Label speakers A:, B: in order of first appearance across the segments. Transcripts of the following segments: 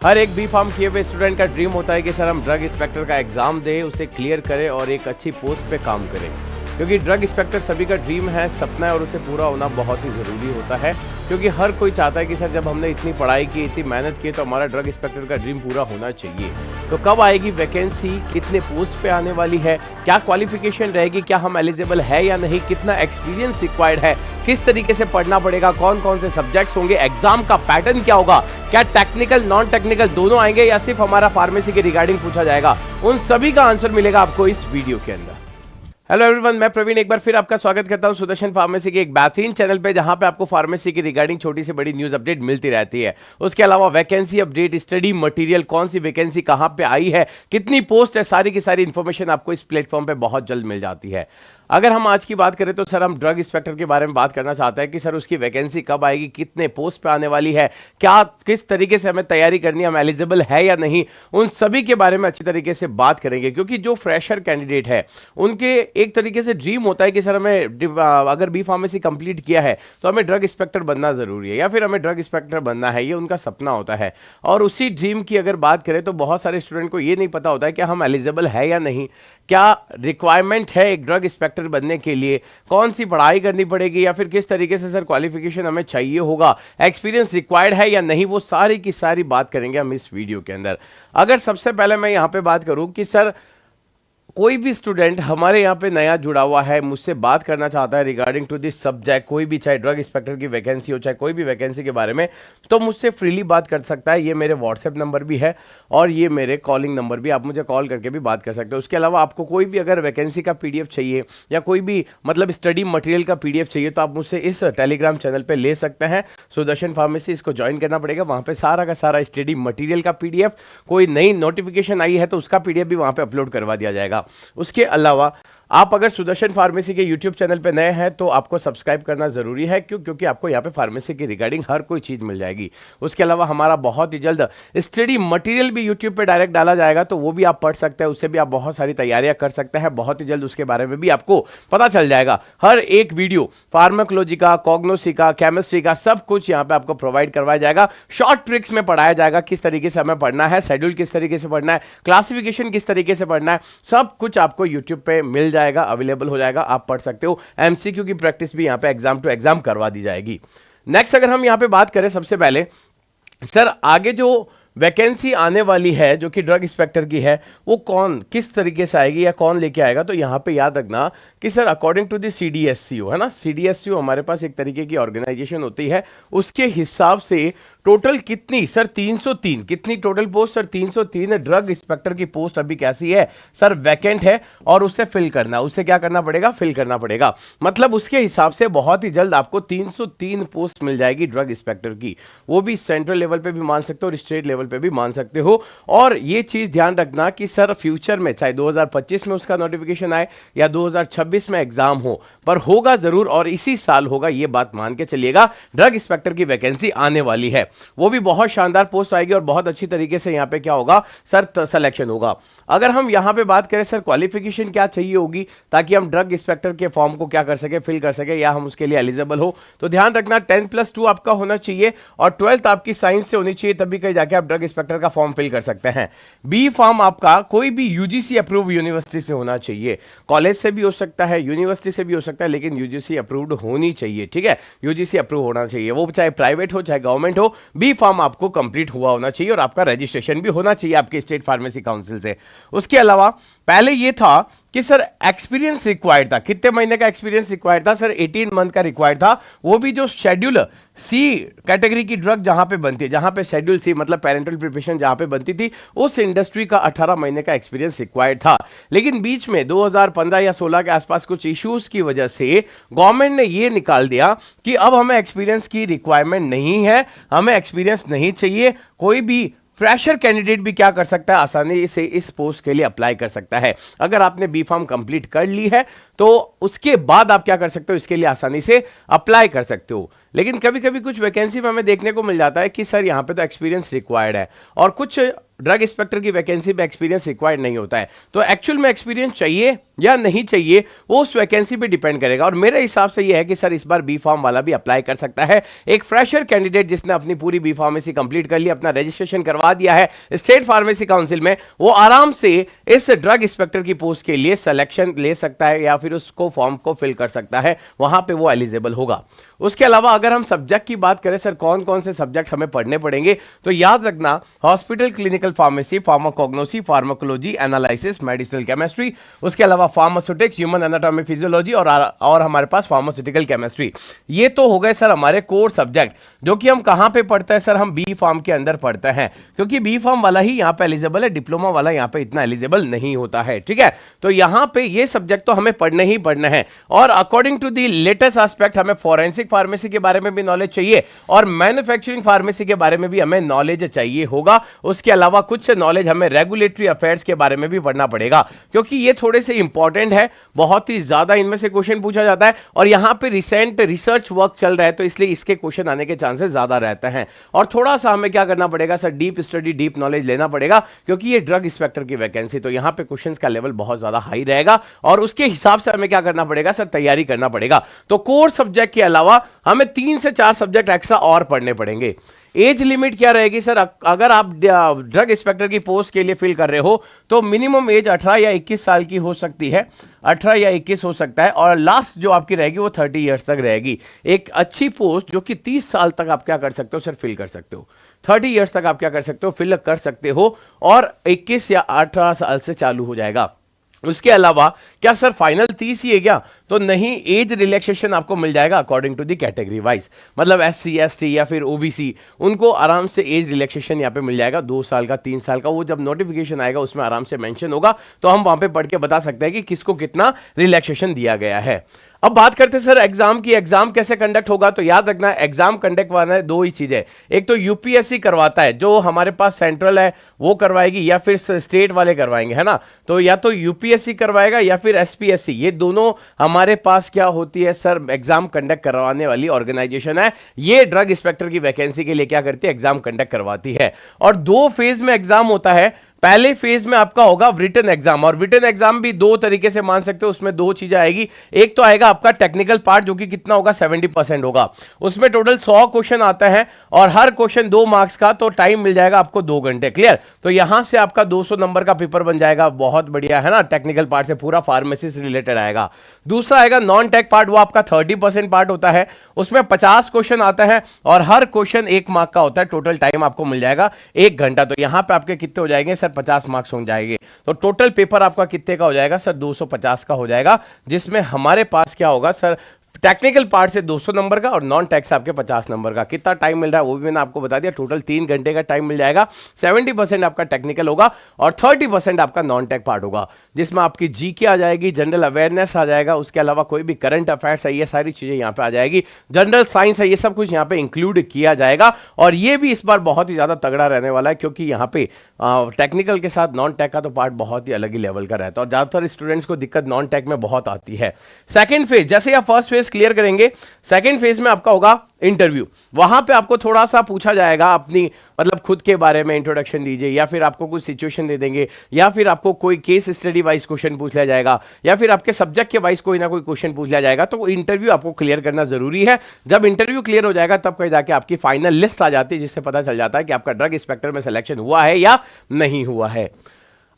A: हर एक B farm किए हुए स्टूडेंट का ड्रीम होता है कि सर हम ड्रग इंस्पेक्टर का एग्जाम दें, उसे क्लियर करें और एक अच्छी पोस्ट पे काम करें। क्योंकि ड्रग इंस्पेक्टर सभी का ड्रीम है, सपना है और उसे पूरा होना बहुत ही ज़रूरी होता है। क्योंकि हर कोई चाहता है कि सर जब हमने इतनी पढ़ाई की, इतनी मेहनत की, तो हमारा ड्रग इंस्पेक्टर का ड्रीम पूरा होना चाहिए। तो कब आएगी वैकेंसी, कितने पोस्ट पे आने वाली है, क्या क्वालिफिकेशन रहेगी, क्या हम एलिजिबल है या नहीं, कितना एक्सपीरियंस रिक्वायर्ड है, किस तरीके से पढ़ना पड़ेगा, कौन कौन से सब्जेक्ट्स होंगे, एग्जाम का पैटर्न क्या होगा, क्या टेक्निकल नॉन टेक्निकल दोनों आएंगे या सिर्फ हमारा फार्मेसी के रिगार्डिंग पूछा जाएगा, उन सभी का आंसर मिलेगा आपको इस वीडियो के अंदर। हेलो एवरीवन, मैं प्रवीण एक बार फिर आपका स्वागत करता हूं सुदर्शन फार्मेसी के एक बेहतरीन चैनल पे, जहां पे आपको फार्मेसी की रिगार्डिंग छोटी से बड़ी न्यूज अपडेट मिलती रहती है। उसके अलावा वैकेंसी अपडेट, स्टडी मटेरियल, कौन सी वैकेंसी कहां पे आई है, कितनी पोस्ट है, सारी की सारी इंफॉर्मेशन आपको इस प्लेटफॉर्म पे बहुत जल्द मिल जाती है। अगर हम आज की बात करें तो सर हम ड्रग इंस्पेक्टर के बारे में बात करना चाहते हैं कि सर उसकी वैकेंसी कब आएगी, कितने पोस्ट पे आने वाली है, क्या किस तरीके से हमें तैयारी करनी है, हम एलिजिबल है या नहीं, उन सभी के बारे में अच्छी तरीके से बात करेंगे। क्योंकि जो फ्रेशर कैंडिडेट है उनके एक तरीके से ड्रीम होता है कि सर हमें अगर बी फार्मेसी कंप्लीट किया है तो हमें ड्रग इंस्पेक्टर बनना जरूरी है या फिर हमें ड्रग इंस्पेक्टर बनना है, ये उनका सपना होता है। और उसी ड्रीम की अगर बात करें तो बहुत सारे स्टूडेंट को ये नहीं पता होता है कि हम एलिजिबल है या नहीं, क्या रिक्वायरमेंट है एक ड्रग इंस्पेक्टर बनने के लिए, कौन सी पढ़ाई करनी पड़ेगी या फिर किस तरीके से सर क्वालिफिकेशन हमें चाहिए होगा, एक्सपीरियंस रिक्वायर्ड है या नहीं, वो सारी की सारी बात करेंगे हम इस वीडियो के अंदर। अगर सबसे पहले मैं यहां पे बात करूं कि सर कोई भी स्टूडेंट हमारे यहाँ पे नया जुड़ा हुआ है, मुझसे बात करना चाहता है रिगार्डिंग टू दिस सब्जेक्ट, कोई भी, चाहे ड्रग इंस्पेक्टर की वैकेंसी हो, चाहे कोई भी वैकेंसी के बारे में, तो मुझसे फ्रीली बात कर सकता है। ये मेरे व्हाट्सएप नंबर भी है और ये मेरे कॉलिंग नंबर भी, आप मुझे कॉल करके भी बात कर सकते हो। उसके अलावा आपको कोई भी अगर वैकेंसी का पीडीएफ चाहिए या कोई भी मतलब स्टडी मटेरियल का पीडीएफ चाहिए तो आप मुझसे इस टेलीग्राम चैनल पर ले सकते हैं, सुदर्शन फार्मेसी। इसको ज्वाइन करना पड़ेगा, वहाँ पर सारा का सारा स्टडी मटीरियल का पीडीएफ, कोई नई नोटिफिकेशन आई है तो उसका पीडीएफ भी वहाँ पर अपलोड करवा दिया जाएगा। उसके अलावा आप अगर सुदर्शन फार्मेसी के YouTube चैनल पे नए हैं तो आपको सब्सक्राइब करना जरूरी है, क्योंकि आपको यहाँ पे फार्मेसी की रिगार्डिंग हर कोई चीज मिल जाएगी। उसके अलावा हमारा बहुत ही जल्द स्टडी मटेरियल भी YouTube पे डायरेक्ट डाला जाएगा, तो वो भी आप पढ़ सकते हैं, उससे भी आप बहुत सारी तैयारियां कर सकते हैं। बहुत ही जल्द उसके बारे में भी आपको पता चल जाएगा। हर एक वीडियो फार्माकोलॉजी का, कॉग्नोसी का, केमिस्ट्री का, सब कुछ यहाँ पे आपको प्रोवाइड करवाया जाएगा। शॉर्ट ट्रिक्स में पढ़ाया जाएगा किस तरीके से हमें पढ़ना है, शेड्यूल किस तरीके से पढ़ना है, क्लासिफिकेशन किस तरीके से पढ़ना है, सब कुछ आपको यूट्यूब पे मिल जाएगा, अवेलेबल हो जाएगा, आप पढ़ सकते हो। एमसीक्यू की प्रैक्टिस भी यहां पे एग्जाम टू एग्जाम करवा दी जाएगी। नेक्स्ट अगर हम यहां पे बात करें, सबसे पहले सर आगे जो वैकेंसी आने वाली है जो कि ड्रग इंस्पेक्टर की है, वो कौन किस तरीके से आएगी या कौन लेके आएगा, तो यहां पे याद रखना कि sir according to the CDSCO है ना, सीडीएससीओ हमारे पास एक तरीके की ऑर्गेनाइजेशन होती है, उसके हिसाब से टोटल कितनी सर 303, कितनी total post sir 303 drug inspector की पोस्ट अभी कैसी है सर, वैकेंट है और उससे फिल करना, उससे क्या करना पड़ेगा, फिल करना पड़ेगा। मतलब उसके हिसाब से बहुत ही जल्द आपको 303 पोस्ट मिल जाएगी ड्रग इंस्पेक्टर की, वो भी सेंट्रल लेवल पे भी मान सकते हो और स्टेट लेवल पे भी मान सकते हो। और ये चीज ध्यान रखना कि सर फ्यूचर में चाहे 2025 में उसका नोटिफिकेशन आए या 2026 में एग्जाम हो, पर होगा जरूर और इसी साल होगा, ये बात मान के चलिएगा। ड्रग इंस्पेक्टर की वैकेंसी आने वाली है, वो भी बहुत शानदार पोस्ट आएगी और बहुत अच्छी तरीके से यहां पे क्या होगा सर, सिलेक्शन होगा। अगर हम यहां पे बात करें सर क्वालिफिकेशन क्या चाहिए होगी ताकि हम ड्रग इंस्पेक्टर के फॉर्म को क्या कर सके, फिल कर सके या हम उसके लिए एलिजिबल हो, तो ध्यान रखना 10+2 आपका होना चाहिए और 12th आपकी साइंस से होनी चाहिए, तभी कहीं जाके आप ड्रग इंस्पेक्टर का फॉर्म फिल कर सकते हैं। बी फॉर्म आपका कोई भी यूजीसी अप्रूव यूनिवर्सिटी से होना चाहिए, कॉलेज से भी हो सकता है, यूनिवर्सिटी से भी हो सकता है, लेकिन यूजीसी अप्रूव्ड होनी चाहिए। ठीक है, यूजीसी अप्रूव होना चाहिए, वो चाहे प्राइवेट हो चाहे गवर्नमेंट हो। बी फार्म आपको कंप्लीट हुआ होना चाहिए और आपका रजिस्ट्रेशन भी होना चाहिए आपके स्टेट फार्मेसी काउंसिल से। उसके अलावा पहले ये था कि सर एक्सपीरियंस रिक्वायर्ड था, कितने महीने का एक्सपीरियंस रिक्वायर्ड था सर, 18 मंथ का रिक्वायर्ड था, वो भी जो शेड्यूल सी कैटेगरी की ड्रग जहां पे बनती है, जहां पे शेड्यूल सी मतलब पेरेंटल प्रिपरेशन जहां पे बनती थी, उस इंडस्ट्री का 18 महीने का एक्सपीरियंस रिक्वायर्ड था। लेकिन बीच में 2015 या 16 के आसपास कुछ इश्यूज की वजह से गवर्नमेंट ने ये निकाल दिया कि अब हमें एक्सपीरियंस की रिक्वायरमेंट नहीं है, हमें एक्सपीरियंस नहीं चाहिए, कोई भी फ्रेशर कैंडिडेट भी क्या कर सकता है, आसानी से इस पोस्ट के लिए अप्लाई कर सकता है। अगर आपने बी फार्म कंप्लीट कर ली है तो उसके बाद आप क्या कर सकते हो, इसके लिए आसानी से अप्लाई कर सकते हो। लेकिन कभी कभी कुछ वैकेंसी में हमें देखने को मिल जाता है कि सर यहाँ पे तो एक्सपीरियंस रिक्वायर्ड है और कुछ ड्रग इंस्पेक्टर की वैकेंसी में एक्सपीरियंस रिक्वायर्ड नहीं होता है। तो एक्चुअल में एक्सपीरियंस चाहिए या नहीं चाहिए वो उस वैकेंसी पे डिपेंड करेगा। और मेरे हिसाब से ये है कि सर इस बार बी फार्म वाला भी अप्लाई कर सकता है। एक फ्रेशर कैंडिडेट जिसने अपनी पूरी बी फार्मेसी कंप्लीट कर ली, अपना रजिस्ट्रेशन करवा दिया है स्टेट फार्मेसी काउंसिल में, वो आराम से इस ड्रग इंस्पेक्टर की पोस्ट के लिए सिलेक्शन ले सकता है या फिर उसको फॉर्म को फिल कर सकता है, वहां पे वो एलिजिबल होगा। उसके अलावा अगर हम सब्जेक्ट की बात करें सर कौन कौन से सब्जेक्ट हमें पढ़ने पड़ेंगे, तो याद रखना hospital clinical pharmacy, pharmacognosy, pharmacology, analysis, medicinal chemistry, उसके अलावा फार्मास्यूटिक्स, ह्यूमन एनाटॉमी, फिजियोलॉजी और हमारे पास फार्मास्यूटिकल केमिस्ट्री। ये तो हो गए सर हमारे कोर सब्जेक्ट, जो कि हम कहां पे पढ़ते हैं सर, हम बी फार्म के अंदर पढ़ते हैं, क्योंकि बी फार्म वाला ही यहां पे एलिजिबल है, डिप्लोमा वाला यहां पे इतना एलिजिबल नहीं होता है। ठीक है, तो यहां पे ये सब्जेक्ट तो हमें पढ़ने ही पढ़ने हैं। और according to the latest aspect हमें फॉरेंसिक फार्मेसी के बारे में भी नॉलेज चाहिए और मैन्युफैक्चरिंग फार्मेसी के बारे में भी हमें नॉलेज चाहिए होगा। उसके अलावा कुछ नॉलेज हमें रेगुलेटरी अफेयर्स के बारे में भी पढ़ना पड़ेगा, क्योंकि ये थोड़े से इंपॉर्टेंट है, बहुत ही ज्यादा इनमें से क्वेश्चन पूछा जाता है और यहां पे रिसेंट रिसर्च वर्क चल रहा है, तो इसलिए इसके क्वेश्चन आने के चांसेस ज्यादा रहते हैं। और थोड़ा सा हमें क्या करना पड़ेगा sir, deep study, deep knowledge लेना पड़ेगा, क्योंकि ये ड्रग इंस्पेक्टर की वैकेंसी, तो यहां पे क्वेश्चंस का लेवल बहुत ज्यादा हाई रहेगा और उसके हिसाब से हमें क्या करना पड़ेगा सर, तैयारी करना पड़ेगा। तो कोर सब्जेक्ट के अलावा हमें 3 से 4 सब्जेक्ट एक्स्ट्रा और पढ़ने पड़ेंगे। एज लिमिट क्या रहेगी सर, अगर आप ड्रग इंस्पेक्टर की पोस्ट के लिए फिल कर रहे हो तो मिनिमम एज 18 या 21 साल की हो सकती है, 18 या 21 हो सकता है, और लास्ट जो आपकी रहेगी वो 30 ईयर्स तक रहेगी। एक अच्छी पोस्ट जो कि 30 साल तक आप क्या कर सकते हो सर, फिल कर सकते हो, 30 ईयर्स तक आप क्या कर सकते हो, फिल कर सकते हो, और 21 या 18 साल से चालू हो जाएगा। उसके अलावा क्या सर फाइनल 30 ही है क्या, तो नहीं, एज रिलैक्सेशन आपको मिल जाएगा according to the category wise, मतलब SC ST या फिर OBC, उनको आराम से एज रिलैक्सेशन यहाँ पे मिल जाएगा, 2 साल का, 3 साल का, वो जब नोटिफिकेशन आएगा उसमें आराम से मेंशन होगा, तो हम वहां पे पढ़ के बता सकते हैं कि किसको कितना रिलैक्सेशन दिया गया है। अब बात करते हैं सर एग्जाम की, एग्जाम कैसे कंडक्ट होगा, तो याद रखना एग्जाम कंडक्ट करवाना है 2 ही चीजें, एक तो UPSC करवाता है, जो हमारे पास सेंट्रल है वो करवाएगी, या फिर स्टेट वाले करवाएंगे, है ना, तो या तो UPSC करवाएगा या फिर SPSC, ये दोनों हमारे पास क्या होती है सर, एग्जाम कंडक्ट करवाने वाली ऑर्गेनाइजेशन है। ये ड्रग इंस्पेक्टर की वैकेंसी के लिए क्या करती है, एग्जाम कंडक्ट करवाती है। और 2 फेज में एग्जाम होता है, पहले फेज में आपका होगा रिटन एग्जाम, और रिटन एग्जाम भी 2 तरीके से मान सकते हो, उसमें 2 चीजें आएगी। एक तो आएगा आपका टेक्निकल पार्ट, जो कि कितना होगा, 70% होगा, उसमें टोटल 100 क्वेश्चन आता है और हर क्वेश्चन 2 मार्क्स का, तो टाइम मिल जाएगा आपको 2 घंटे। क्लियर, तो यहां से आपका 200 नंबर का पेपर बन जाएगा, बहुत बढ़िया है ना, टेक्निकल पार्ट से पूरा फार्मेसी से रिलेटेड आएगा। दूसरा आएगा नॉन टेक पार्ट, वो आपका 30% पार्ट होता है, उसमें 50 क्वेश्चन आता है और हर क्वेश्चन 1 मार्क का होता है, टोटल टाइम आपको मिल जाएगा 1 घंटा। तो यहां पे आपके कितने हो जाएंगे सर, 50 मार्क्स हो जाएंगे, तो टोटल पेपर आपका कितने का हो जाएगा सर, 250 का हो जाएगा, जिसमें हमारे पास क्या होगा सर, टेक्निकल पार्ट से 200 नंबर का और नॉन टेक से आपके 50 नंबर का। कितना टाइम मिल रहा है वो भी मैंने आपको बता दिया, टोटल 3 घंटे का टाइम मिल जाएगा। 70% आपका टेक्निकल होगा और 30% आपका नॉन टेक पार्ट होगा, जिसमें आपकी जीके आ जाएगी, जनरल अवेयरनेस आ जाएगा, उसके अलावा कोई भी करंट अफेयर्स है, ये सारी चीजें यहाँ पे आ जाएगी, जनरल साइंस है, ये सब कुछ यहाँ पे इंक्लूड किया जाएगा। और ये भी इस बार बहुत ही ज्यादा तगड़ा रहने वाला है, क्योंकि यहाँ पे टेक्निकल के साथ नॉन टेक का तो पार्ट बहुत ही अलग ही लेवल का रहता है, और ज्यादातर स्टूडेंट्स को दिक्कत नॉन टेक में बहुत आती है। सेकेंड फेज, जैसे आप फर्स्ट फेज क्लियर करेंगे, सेकंड फेज में आपका होगा इंटरव्यू। वहां पे आपको थोड़ा सा पूछा जाएगा, अपनी मतलब खुद के बारे में इंट्रोडक्शन दीजिए, या फिर आपको कुछ सिचुएशन दे देंगे, या फिर आपको कोई केस स्टडी वाइज क्वेश्चन पूछ लिया जाएगा, या फिर आपके सब्जेक्ट के वाइज कोई ना कोई क्वेश्चन पूछ लिया जाएगा। तो इंटरव्यू आपको क्लियर करना जरूरी है। जब इंटरव्यू क्लियर हो जाएगा तब कहीं जाके आपकी फाइनल लिस्ट आ जाती है, जिससे पता चल जाता है कि आपका ड्रग इंस्पेक्टर में सिलेक्शन हुआ है या नहीं हुआ है।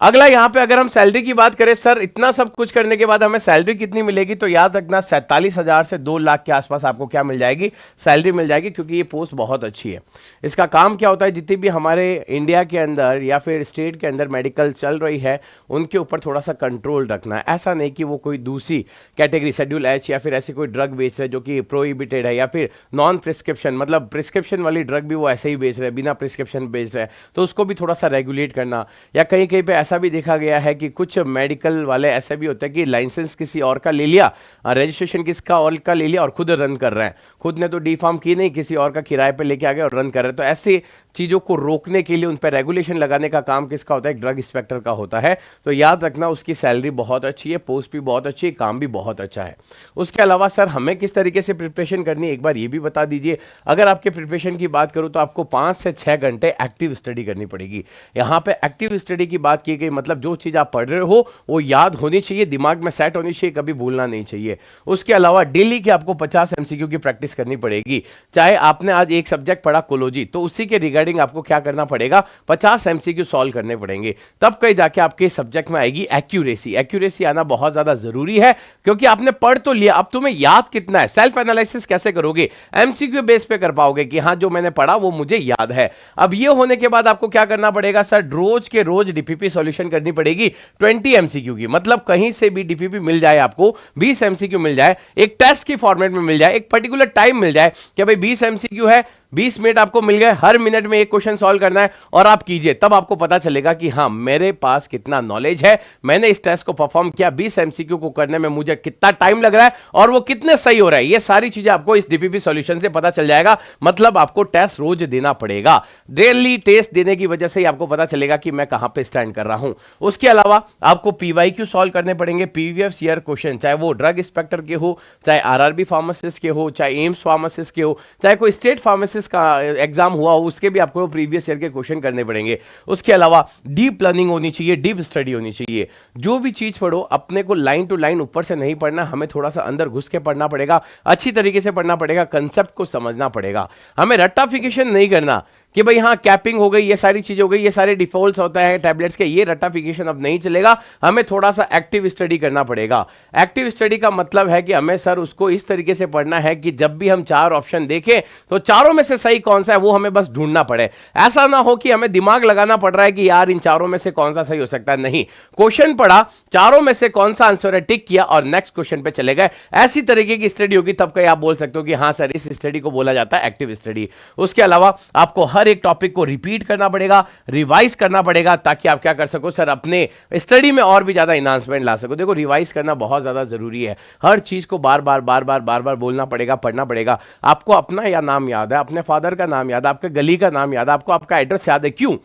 A: अगला यहां पे अगर हम सैलरी की बात करें सर, इतना सब कुछ करने के बाद हमें सैलरी कितनी मिलेगी, तो याद रखना 47,000 से 2 लाख के आसपास आपको क्या मिल जाएगी, सैलरी मिल जाएगी, क्योंकि ये पोस्ट बहुत अच्छी है। इसका काम क्या होता है, जितनी भी हमारे इंडिया के अंदर या फिर स्टेट के अंदर मेडिकल चल रही है, उनके ऊपर थोड़ा सा कंट्रोल रखना है। ऐसा नहीं कि वो कोई दूसरी कैटेगरी शेड्यूल H या फिर ऐसी कोई ड्रग बेच रहे जो कि प्रोहिबिटेड है, या फिर नॉन प्रिस्क्रिप्शन, मतलब प्रिस्क्रिप्शन वाली ड्रग भी वो ऐसे ही बेच रहे हैं, बिना प्रिस्क्रिप्शन बेच रहे हैं, तो उसको भी थोड़ा सा रेगुलेट करना। या कहीं कहीं पे ऐसा भी देखा गया है कि कुछ मेडिकल वाले ऐसे भी होते हैं कि लाइसेंस किसी और का ले लिया, रजिस्ट्रेशन किसका और का ले लिया और खुद रन कर रहे हैं, खुद ने तो डी फार्म की नहीं, किसी और का किराए पे लेके आ गए और रन कर रहे हैं। तो ऐसे चीज़ों को रोकने के लिए उन पर रेगुलेशन लगाने का काम किसका होता है? ड्रग इंस्पेक्टर का होता है। तो याद रखना, उसकी सैलरी बहुत अच्छी है, पोस्ट भी बहुत अच्छी है, काम भी बहुत अच्छा है। उसके अलावा सर हमें किस तरीके से प्रिपरेशन करनी है, एक बार ये भी बता दीजिए। अगर आपके प्रिपरेशन की बात करूँ तो आपको 5 से 6 घंटे एक्टिव स्टडी करनी पड़ेगी। यहाँ पे एक्टिव स्टडी की बात की गई, मतलब जो चीज़ आप पढ़ रहे हो वो याद होनी चाहिए, दिमाग में सेट होनी चाहिए, कभी भूलना नहीं चाहिए। उसके अलावा डेली की आपको 50 एमसीक्यू की प्रैक्टिस करनी पड़ेगी। चाहे आपने आज एक सब्जेक्ट पढ़ा कोलोजी, तो उसी के रिगार्डिंग आपको क्या करना पड़ेगा? 50 एमसीक्यू सॉल्व करने पड़ेंगे, तब कहीं जाके आपके सब्जेक्ट में आएगी एक्यूरेसी। एक्यूरेसी आना बहुत ज्यादा जरूरी है, क्योंकि आपने पढ़ तो लिया, अब तुम्हें याद कितना है, सेल्फ एनालिसिस कैसे करोगे? एमसीक्यू बेस पे कर पाओगे कि हाँ जो मैंने पढ़ा वो मुझे याद है। अब ये होने के बाद आपको क्या करना पड़ेगा सर? रोज के रोज डीपीपी सॉल्यूशन करनी पड़ेगी 20 एमसीक्यू की। मतलब कहीं से भी डीपीपी मिल जाए आपको, 20 एमसीक्यू मिल जाए, एक टेस्ट की फॉर्मेट में मिल जाए, एक पर्टिकुलर टाइम मिल जाए कि भाई 20 एमसीक्यू है, 20 मिनट आपको मिल गए, हर मिनट में एक क्वेश्चन सॉल्व करना है और आप कीजिए, तब आपको पता चलेगा कि हाँ मेरे पास कितना नॉलेज है, मैंने इस टेस्ट को परफॉर्म किया, 20 एमसीक्यू को करने में मुझे कितना टाइम लग रहा है और वो कितने सही हो रहा है। ये सारी चीजें आपको इस डीपीपी सॉल्यूशन से पता चल जाएगा। मतलब आपको टेस्ट रोज देना पड़ेगा। डेली टेस्ट देने की वजह से ही आपको पता चलेगा कि मैं कहां पे स्टैंड कर रहा हूं। उसके अलावा आपको पीवाईक्यू सॉल्व करने पड़ेंगे, प्रीवियस ईयर क्वेश्चन, चाहे वो ड्रग इंस्पेक्टर के हो, चाहे आरआरबी फार्मासिस्ट के हो, चाहे एम्स फार्मासिस्ट के हो, चाहे कोई स्टेट फार्मासिस्ट का एग्जाम हुआ हो, उसके भी आपको प्रीवियस ईयर के क्वेश्चन करने पड़ेंगे। उसके अलावा डीप लर्निंग होनी चाहिए, डीप स्टडी होनी चाहिए। जो भी चीज पढ़ो अपने को लाइन टू लाइन ऊपर से नहीं पढ़ना, हमें थोड़ा सा अंदर घुस के पढ़ना पड़ेगा, अच्छी तरीके से पढ़ना पड़ेगा, कंसेप्ट को समझना पड़ेगा। हमें रट्टाफिकेशन नहीं करना कि भाई हाँ कैपिंग हो गई, ये सारी चीजें हो गई, ये सारे डिफॉल्ट्स होता है टैबलेट्स के, ये रट्टाफिकेशन अब नहीं चलेगा। हमें थोड़ा सा एक्टिव स्टडी करना पड़ेगा। एक्टिव स्टडी का मतलब है कि हमें सर उसको इस तरीके से पढ़ना है कि जब भी हम 4 ऑप्शन देखें तो चारों में से सही कौन सा है वो हमें बस ढूंढना पड़े। ऐसा ना हो कि हमें दिमाग लगाना पड़ रहा है कि यार इन चारों में से कौन सा सही हो सकता है। नहीं, क्वेश्चन पढ़ा, चारों में से कौन सा आंसर है, टिक किया और नेक्स्ट क्वेश्चन पे चले गए। ऐसी तरीके की स्टडी होगी, तब कहीं आप बोल सकते हो कि हाँ सर इस स्टडी को बोला जाता है एक्टिव स्टडी। उसके अलावा आपको हर एक टॉपिक को रिपीट करना पड़ेगा, रिवाइज करना पड़ेगा, ताकि आप क्या कर सको सर अपने स्टडी में और भी ज्यादा इन्हांसमेंट ला सको। देखो रिवाइज करना बहुत ज्यादा जरूरी है, हर चीज को बार बार बोलना पड़ेगा, पढ़ना पड़ेगा। आपको अपना या नाम याद है, अपने फादर का नाम याद है, आपके गली का नाम याद है, आपको आपका एड्रेस याद है, क्यों?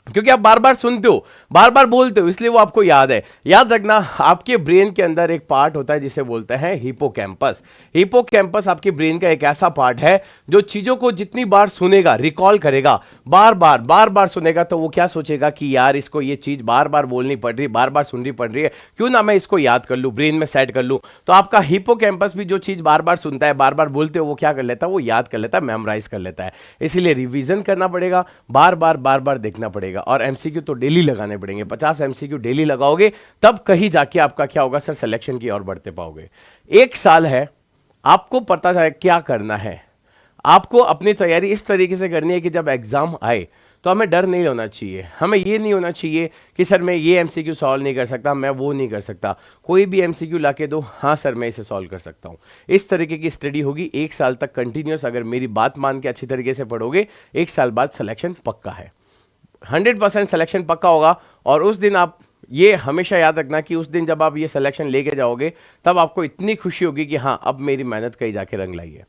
A: क्योंकि आप बार बार सुनते हो, बार बार बोलते हो, इसलिए वो आपको याद है। याद रखना, आपके ब्रेन के अंदर एक पार्ट होता है जिसे बोलते हैं हिपोकैम्पस। हिपोकैम्पस आपके ब्रेन का एक ऐसा पार्ट है जो चीजों को जितनी बार सुनेगा, रिकॉल करेगा, बार बार सुनेगा, तो वो क्या सोचेगा कि यार इसको ये चीज बार बार बोलनी पड़ रही है, बार बार सुननी पड़ रही है, क्यों ना मैं इसको याद कर लूं, ब्रेन में सेट कर लूं। तो आपका हिपोकैम्पस भी जो चीज बार बार सुनता है, बार बार बोलते हो, वो क्या कर लेता है, वो याद कर लेता है, मेमोराइज कर लेता है। इसीलिए रिवीजन करना पड़ेगा, बार बार देखना पड़ेगा। और एमसीक्यू तो डेली लगाने पड़ेंगे, 50 एमसीक्यू डेली लगाओगे, तब कहीं जाके आपका क्या होगा सर, सिलेक्शन की ओर बढ़ते पाओगे। 1 साल है, आपको पता है क्या करना है। आपको अपनी तैयारी इस तरीके से करनी है कि जब एग्जाम आए तो हमें डर नहीं होना चाहिए। हमें ये नहीं होना चाहिए कि सर मैं ये एमसीक्यू सॉल्व नहीं कर सकता, मैं वो नहीं कर सकता। कोई भी एमसीक्यू लाके दो, हाँ सर मैं इसे सॉल्व कर सकता हूँ। इस तरीके की स्टडी होगी 1 साल तक कंटिन्यूस। अगर मेरी बात मान के अच्छी तरीके से पढ़ोगे, 1 साल बाद सिलेक्शन पक्का है, 100% सिलेक्शन पक्का होगा। और उस दिन आप ये हमेशा याद रखना कि उस दिन जब आप ये सिलेक्शन लेके जाओगे, तब आपको इतनी खुशी होगी कि हाँ अब मेरी मेहनत कहीं जाके रंग लाई है।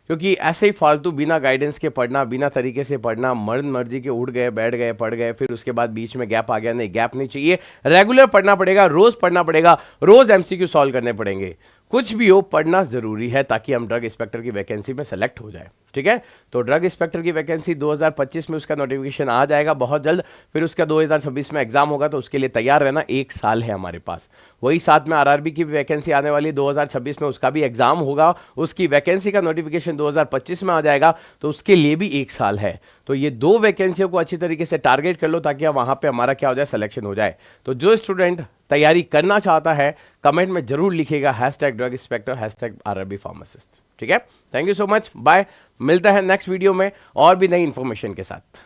A: क्योंकि ऐसे ही फालतू बिना गाइडेंस के पढ़ना, बिना तरीके से पढ़ना, मन मर्जी के उठ गए, बैठ गए, पढ़ गए, फिर उसके बाद बीच में गैप आ गया, नहीं, गैप नहीं चाहिए। रेगुलर पढ़ना पड़ेगा, रोज पढ़ना पड़ेगा, रोज एमसीक्यू सॉल्व करने पड़ेंगे। कुछ भी हो, पढ़ना जरूरी है ताकि हम ड्रग इंस्पेक्टर की वैकेंसी में सेलेक्ट हो जाए। ठीक है, तो ड्रग इंस्पेक्टर की वैकेंसी 2025 में उसका नोटिफिकेशन आ जाएगा बहुत जल्द। फिर उसका 2026 में एग्जाम होगा, तो उसके लिए तैयार रहना। 1 साल है हमारे पास। वही साथ में आरआरबी की भी वैकेंसी आने वाली है 2026 में, उसका भी एग्जाम होगा, उसकी वैकेंसी का नोटिफिकेशन 2025 में आ जाएगा, तो उसके लिए भी 1 साल है। तो ये 2 वैकेंसियों को अच्छी तरीके से टारगेट कर लो ताकि वहां पे हमारा क्या हो जाए, सिलेक्शन हो जाए। तो जो स्टूडेंट तैयारी करना चाहता है, कमेंट में जरूर लिखेगा #ड्रग इंस्पेक्टर, #आरआरबी फार्मासिस्ट। ठीक है, thank you so much, bye. मिलता है नेक्स्ट वीडियो में और भी नई इंफॉर्मेशन के साथ।